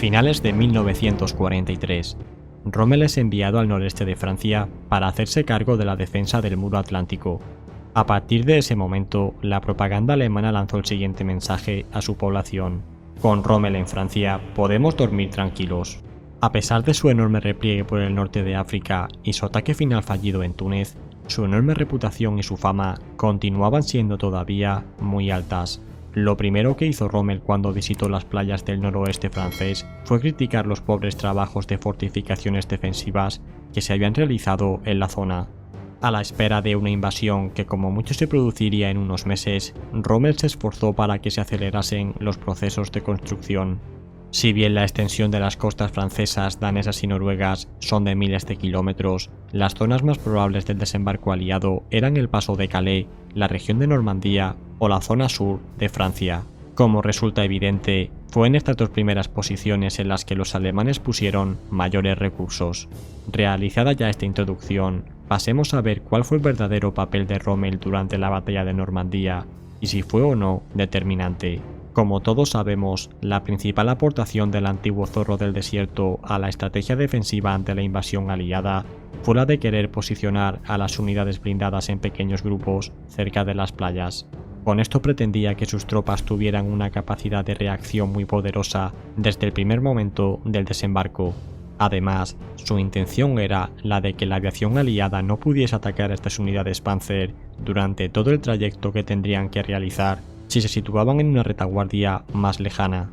finales de 1943, Rommel es enviado al noreste de Francia para hacerse cargo de la defensa del muro atlántico. A partir de ese momento, la propaganda alemana lanzó el siguiente mensaje a su población: con Rommel en Francia podemos dormir tranquilos. A pesar de su enorme repliegue por el norte de África y su ataque final fallido en Túnez, su enorme reputación y su fama continuaban siendo todavía muy altas. Lo primero que hizo Rommel cuando visitó las playas del noroeste francés fue criticar los pobres trabajos de fortificaciones defensivas que se habían realizado en la zona. A la espera de una invasión que como mucho se produciría en unos meses, Rommel se esforzó para que se acelerasen los procesos de construcción. Si bien la extensión de las costas francesas, danesas y noruegas son de miles de kilómetros, las zonas más probables del desembarco aliado eran el paso de Calais, la región de Normandía o la zona sur de Francia. Como resulta evidente, fue en estas dos primeras posiciones en las que los alemanes pusieron mayores recursos. Realizada ya esta introducción, pasemos a ver cuál fue el verdadero papel de Rommel durante la batalla de Normandía y si fue o no determinante. Como todos sabemos, la principal aportación del antiguo zorro del desierto a la estrategia defensiva ante la invasión aliada fue la de querer posicionar a las unidades blindadas en pequeños grupos cerca de las playas. Con esto pretendía que sus tropas tuvieran una capacidad de reacción muy poderosa desde el primer momento del desembarco. Además, su intención era la de que la aviación aliada no pudiese atacar a estas unidades Panzer durante todo el trayecto que tendrían que realizar si se situaban en una retaguardia más lejana.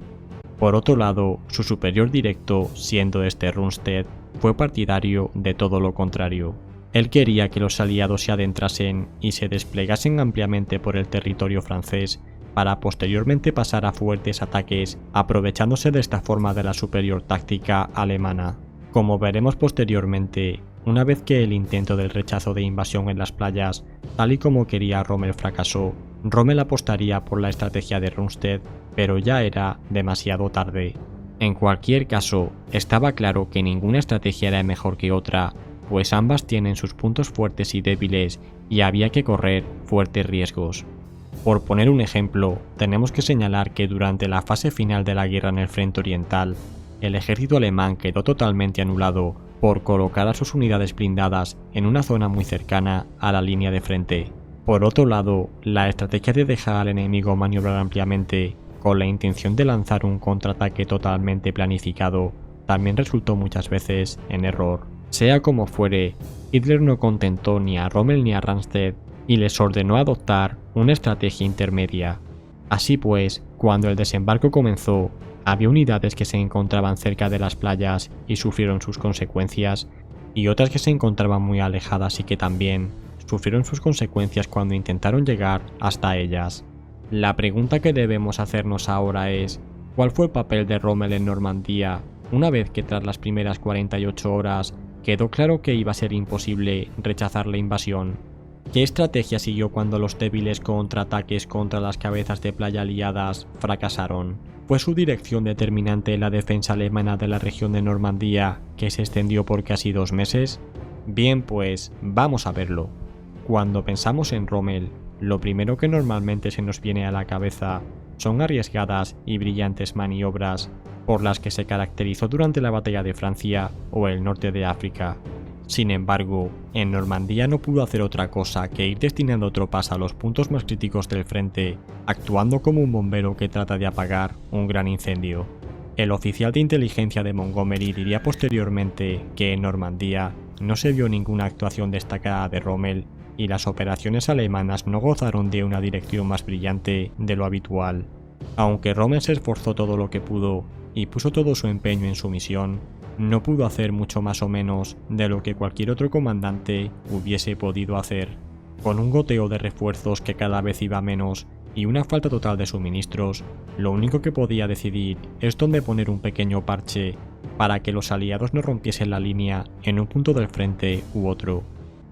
Por otro lado, su superior directo, siendo este Rundstedt, fue partidario de todo lo contrario. Él quería que los aliados se adentrasen y se desplegasen ampliamente por el territorio francés para posteriormente pasar a fuertes ataques, aprovechándose de esta forma de la superior táctica alemana. Como veremos posteriormente, una vez que el intento del rechazo de invasión en las playas, tal y como quería Rommel, fracasó, Rommel apostaría por la estrategia de Rundstedt, pero ya era demasiado tarde. En cualquier caso, estaba claro que ninguna estrategia era mejor que otra, pues ambas tienen sus puntos fuertes y débiles y había que correr fuertes riesgos. Por poner un ejemplo, tenemos que señalar que durante la fase final de la guerra en el frente oriental, el ejército alemán quedó totalmente anulado por colocar a sus unidades blindadas en una zona muy cercana a la línea de frente. Por otro lado, la estrategia de dejar al enemigo maniobrar ampliamente con la intención de lanzar un contraataque totalmente planificado también resultó muchas veces en error. Sea como fuere, Hitler no contentó ni a Rommel ni a Rundstedt y les ordenó adoptar una estrategia intermedia. Así pues, cuando el desembarco comenzó, había unidades que se encontraban cerca de las playas y sufrieron sus consecuencias, y otras que se encontraban muy alejadas y que también sufrieron sus consecuencias cuando intentaron llegar hasta ellas. La pregunta que debemos hacernos ahora es: ¿cuál fue el papel de Rommel en Normandía una vez que tras las primeras 48 horas quedó claro que iba a ser imposible rechazar la invasión? ¿Qué estrategia siguió cuando los débiles contraataques contra las cabezas de playa aliadas fracasaron? ¿Fue su dirección determinante en la defensa alemana de la región de Normandía, que se extendió por casi 2 meses? Bien, pues vamos a verlo. Cuando pensamos en Rommel, lo primero que normalmente se nos viene a la cabeza son arriesgadas y brillantes maniobras por las que se caracterizó durante la batalla de Francia o el norte de África. Sin embargo, en Normandía no pudo hacer otra cosa que ir destinando tropas a los puntos más críticos del frente, actuando como un bombero que trata de apagar un gran incendio. El oficial de inteligencia de Montgomery diría posteriormente que en Normandía no se vio ninguna actuación destacada de Rommel y las operaciones alemanas no gozaron de una dirección más brillante de lo habitual. Aunque Rommel se esforzó todo lo que pudo y puso todo su empeño en su misión, no pudo hacer mucho más o menos de lo que cualquier otro comandante hubiese podido hacer. Con un goteo de refuerzos que cada vez iba menos y una falta total de suministros, lo único que podía decidir es dónde poner un pequeño parche para que los aliados no rompiesen la línea en un punto del frente u otro.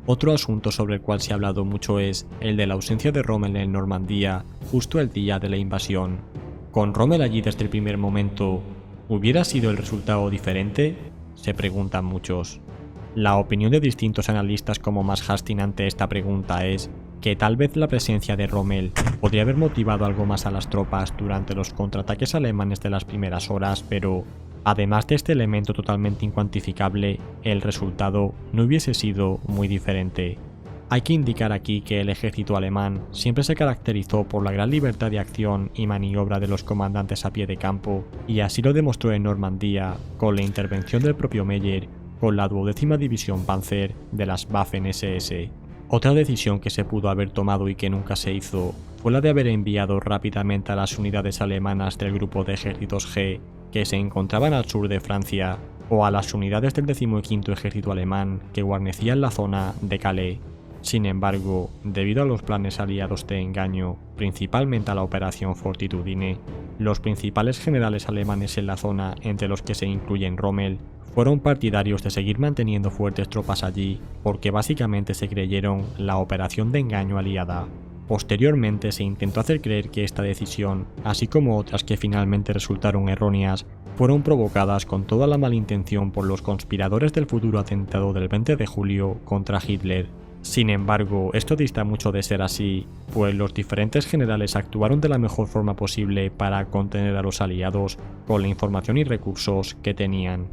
Otro asunto sobre el cual se ha hablado mucho es el de la ausencia de Rommel en Normandía justo el día de la invasión. Con Rommel allí desde el primer momento, ¿hubiera sido el resultado diferente? Se preguntan muchos. La opinión de distintos analistas como Max Hastings ante esta pregunta es que tal vez la presencia de Rommel podría haber motivado algo más a las tropas durante los contraataques alemanes de las primeras horas, pero Además de este elemento totalmente incuantificable, el resultado no hubiese sido muy diferente. Hay que indicar aquí que el ejército alemán siempre se caracterizó por la gran libertad de acción y maniobra de los comandantes a pie de campo, y así lo demostró en Normandía con la intervención del propio Meyer con la 12ª División Panzer de las Waffen-SS. Otra decisión que se pudo haber tomado y que nunca se hizo fue la de haber enviado rápidamente a las unidades alemanas del grupo de ejércitos G que se encontraban al sur de Francia, o a las unidades del 15º Ejército Alemán que guarnecían la zona de Calais. Sin embargo, debido a los planes aliados de engaño, principalmente a la Operación Fortitudine, los principales generales alemanes en la zona, entre los que se incluyen Rommel, fueron partidarios de seguir manteniendo fuertes tropas allí, porque básicamente se creyeron la operación de engaño aliada. Posteriormente se intentó hacer creer que esta decisión, así como otras que finalmente resultaron erróneas, fueron provocadas con toda la malintención por los conspiradores del futuro atentado del 20 de julio contra Hitler. Sin embargo, esto dista mucho de ser así, pues los diferentes generales actuaron de la mejor forma posible para contener a los aliados con la información y recursos que tenían.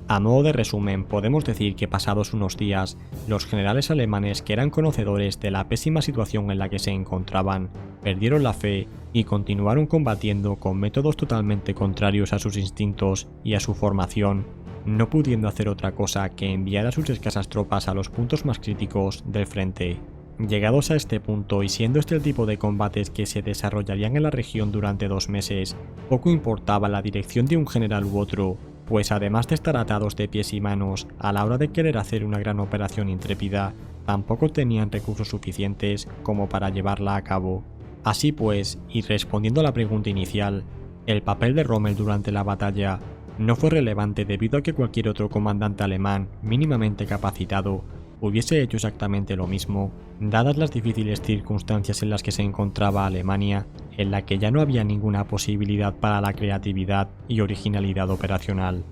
A modo de resumen, podemos decir que pasados unos días, los generales alemanes que eran conocedores de la pésima situación en la que se encontraban, perdieron la fe y continuaron combatiendo con métodos totalmente contrarios a sus instintos y a su formación, no pudiendo hacer otra cosa que enviar a sus escasas tropas a los puntos más críticos del frente. Llegados a este punto y siendo este el tipo de combates que se desarrollarían en la región durante 2 meses, poco importaba la dirección de un general u otro, pues además de estar atados de pies y manos a la hora de querer hacer una gran operación intrépida, tampoco tenían recursos suficientes como para llevarla a cabo. Así pues, y respondiendo a la pregunta inicial, el papel de Rommel durante la batalla no fue relevante debido a que cualquier otro comandante alemán mínimamente capacitado hubiese hecho exactamente lo mismo, dadas las difíciles circunstancias en las que se encontraba Alemania, en la que ya no había ninguna posibilidad para la creatividad y originalidad operacional.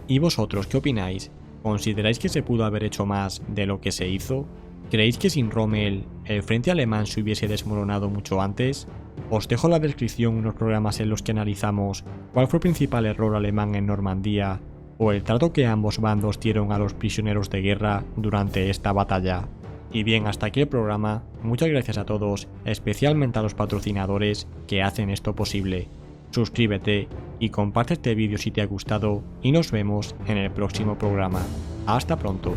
¿Y vosotros qué opináis? ¿Consideráis que se pudo haber hecho más de lo que se hizo? ¿Creéis que sin Rommel el frente alemán se hubiese desmoronado mucho antes? Os dejo en la descripción unos programas en los que analizamos cuál fue el principal error alemán en Normandía o el trato que ambos bandos dieron a los prisioneros de guerra durante esta batalla. Y bien, hasta aquí el programa. Muchas gracias a todos, especialmente a los patrocinadores que hacen esto posible. Suscríbete y comparte este vídeo si te ha gustado y nos vemos en el próximo programa. Hasta pronto.